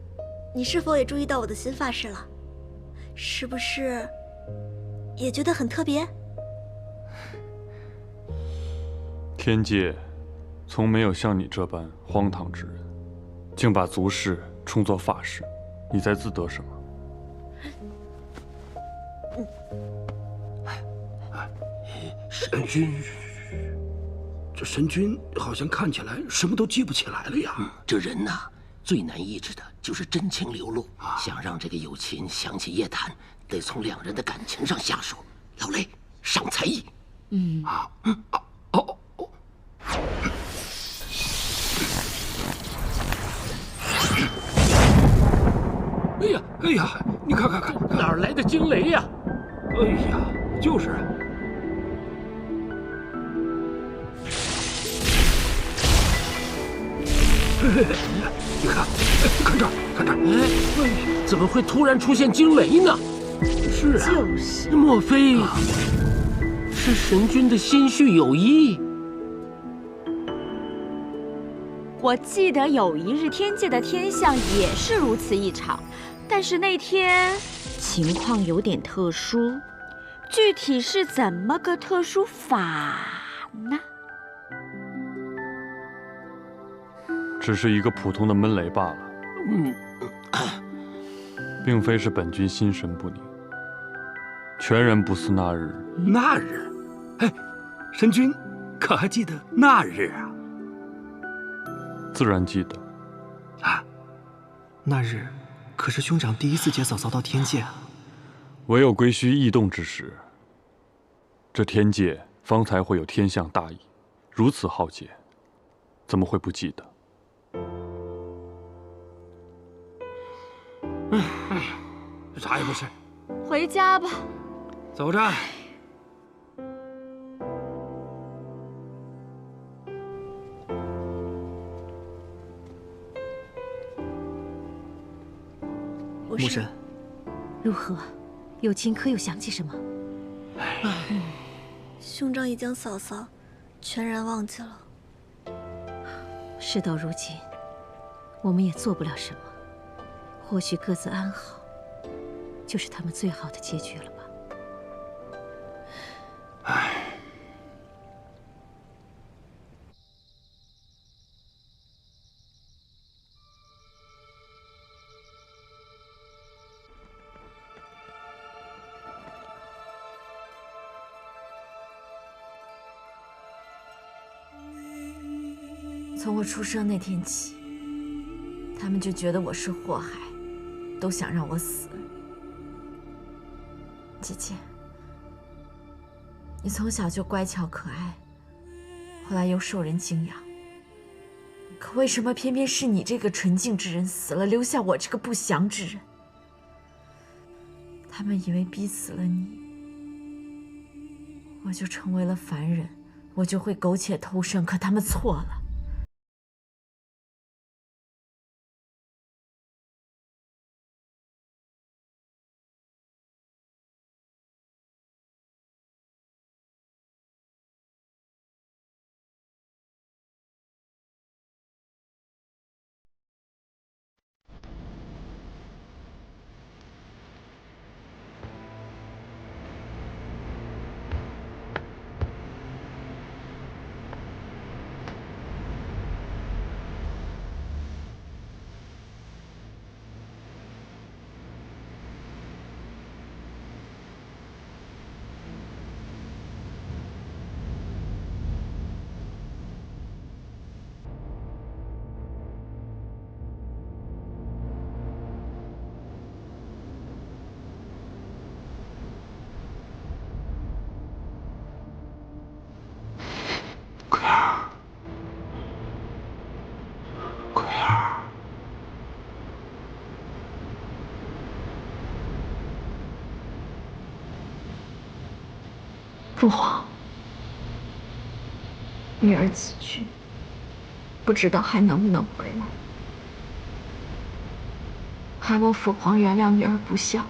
你是否也注意到我的新发饰了？是不是也觉得很特别？天界从没有像你这般荒唐之人，竟把族饰充作发饰。你在自得什么？神君，这神君好像看起来什么都记不起来了呀。这人呐，最难抑制的就是真情流露。想让这个有情想起夜谈，得从两人的感情上下手。老雷，上才艺。哎呀，你看，哪儿来的惊雷呀？哎呀，就是。你看这儿，看这儿。哎，怎么会突然出现惊雷呢？是啊，就是。莫非是神君的心绪有意？我记得有一日天界的天象也是如此异常。但是那天情况有点特殊，具体是怎么个特殊法呢？只是一个普通的闷雷罢了，并非是本君心神不宁，全然不似那日。那日，哎，神君可还记得那日啊？自然记得。那日。可是兄长第一次接嫂嫂到天界啊！唯有归墟异动之时，这天界方才会有天象大异。如此浩劫，怎么会不记得？啥也不是。回家吧。走着。牧神，如何？有情可有想起什么？兄长已将嫂嫂全然忘记了。事到如今，我们也做不了什么。或许各自安好，就是他们最好的结局了吧。从我出生那天起，他们就觉得我是祸害，都想让我死。姐姐，你从小就乖巧可爱，后来又受人敬仰，可为什么偏偏是你这个纯净之人死了，留下我这个不祥之人？他们以为逼死了你，我就成为了凡人，我就会苟且偷生。可他们错了。父皇，女儿此去，不知道还能不能回来。还望父皇原谅女儿不孝。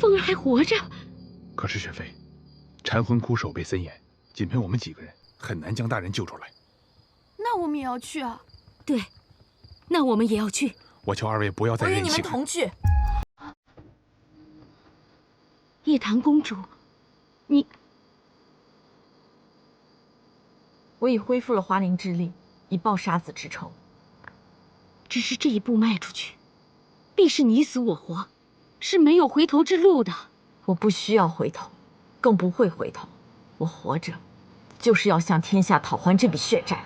凤儿还活着，可是雪妃，禅魂窟守备森严，仅凭我们几个人很难将大人救出来。那我们也要去啊！对，那我们也要去。我求二位不要再任性。我与你们同去。叶檀公主，你……我已恢复了花灵之力，以报杀子之仇。只是这一步迈出去，必是你死我活，是没有回头之路的。我不需要回头，更不会回头。我活着，就是要向天下讨还这笔血债。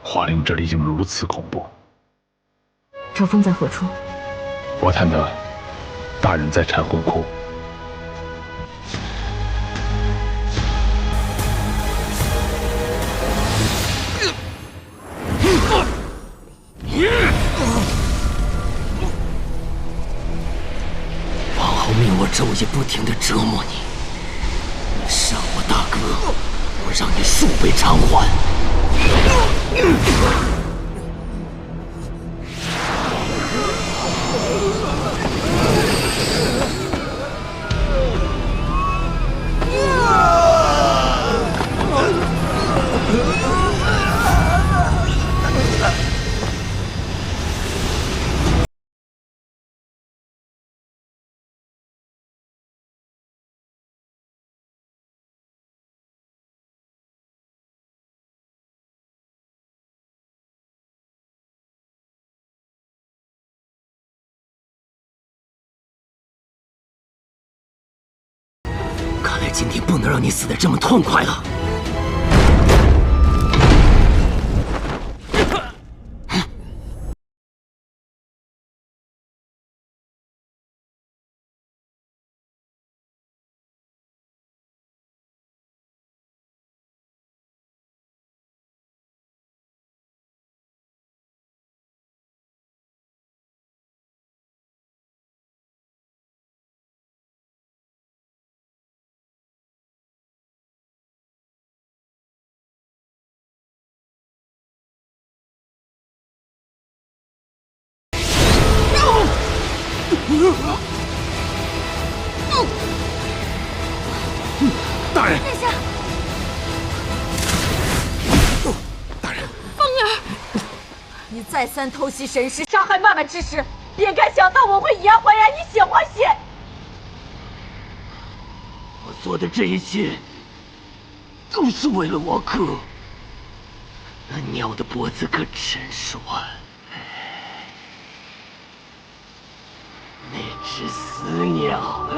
华灵之力竟如此恐怖。朝风在何处？我探得，大人在禅魂窟。往后命我昼夜不停地折磨你，杀我大哥，我让你数倍偿还。看来今天不能让你死得这么痛快了。大人，殿下，大人，风儿，你再三偷袭神师，杀害曼曼之时，便该想到我会以牙还牙，以血还血。我做的这一切，都是为了我哥。那鸟的脖子可真软，那只死鸟。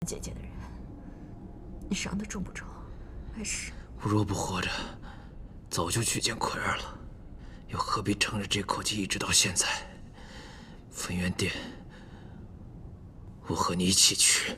姐姐的人，你伤得重不重？还是我若不活着，早就去见奎儿了，又何必撑着这口气一直到现在？分元殿，我和你一起去。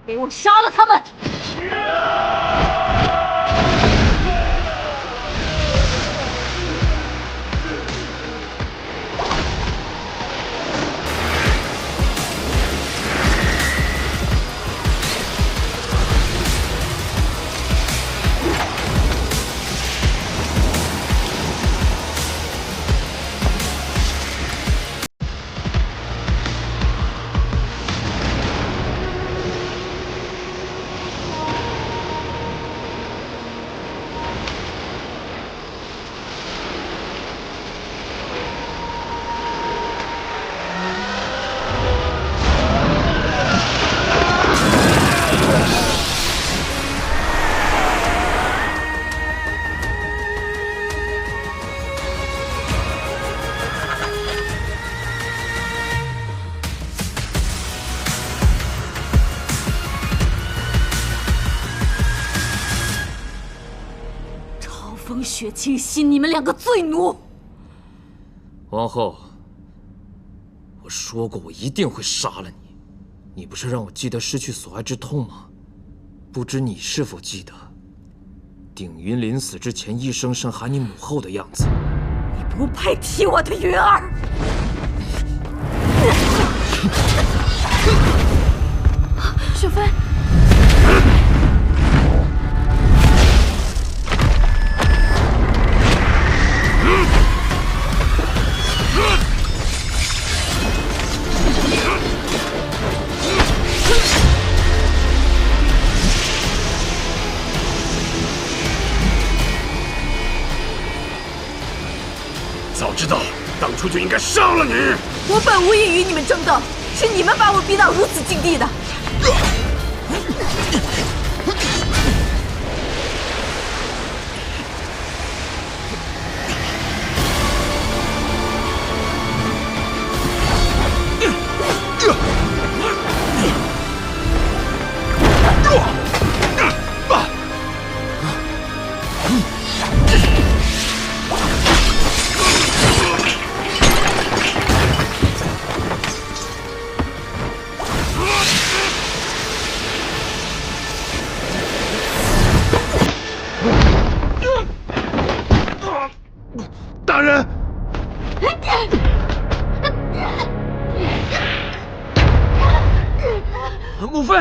给我杀了他们！风雪清溪，你们两个罪奴！王后，我说过我一定会杀了你。你不是让我记得失去所爱之痛吗？不知你是否记得，鼎云临死之前一声声喊你母后的样子？你不配提我的云儿！雪飞。早知道当初就应该杀了你！我本无意与你们争斗，是你们把我逼到如此境地的。大人。母妃。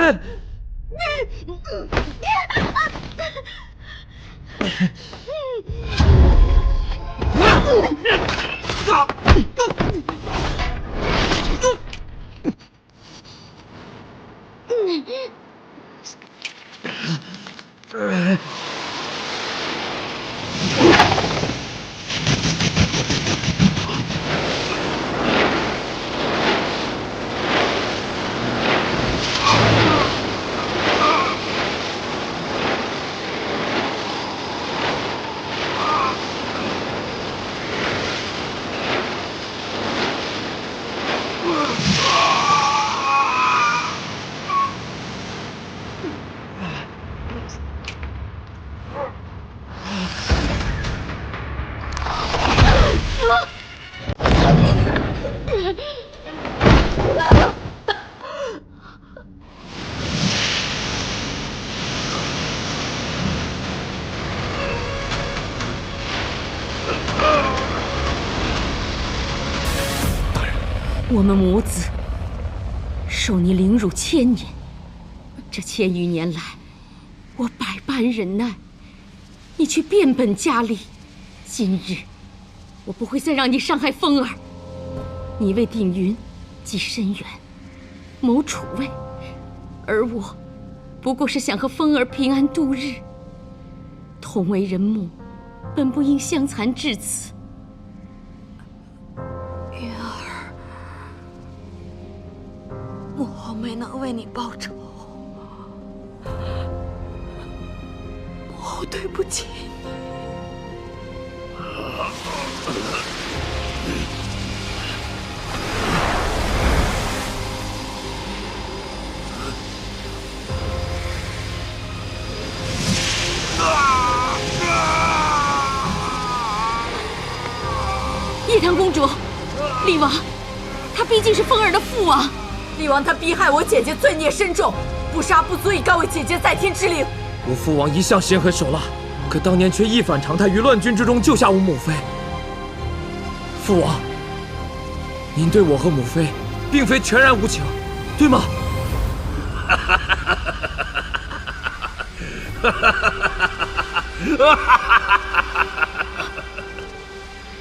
我们母子受你凌辱1000年，这1000余年来，我百般忍耐，你却变本加厉。今日，我不会再让你伤害风儿。你为鼎云积深远，谋储位，而我不过是想和风儿平安度日。同为人母，本不应相残至此。云儿，母后没能为你报仇，母后对不起你。叶檀公主，厉王，他毕竟是风儿的父王。厉王他逼害我姐姐，罪孽深重，不杀不足以告慰姐姐在天之灵。我父王一向心狠手辣，可当年却一反常态，于乱军之中救下我母妃。父王，您对我和母妃，并非全然无情，对吗？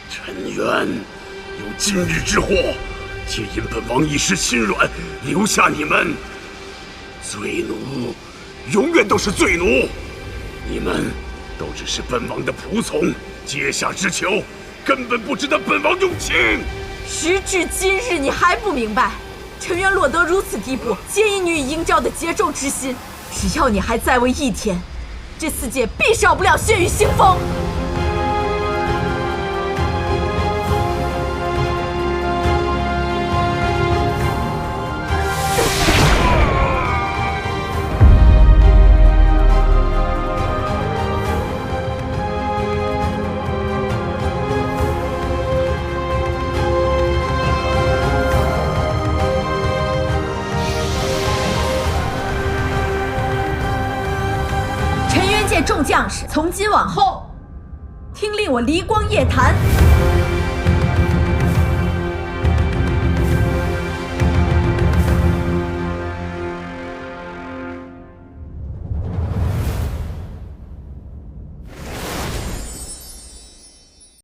陈渊，有今日之祸，皆因本王一时心软，留下你们。罪奴，永远都是罪奴。你们都只是本王的仆从，阶下之囚，根本不值得本王用情。时至今日，你还不明白，陈渊落得如此地步，皆因你与英昭的结绉之心。只要你还在位1天，这4界必少不了血雨腥风。众将士，从今往后，听令我离光夜谈。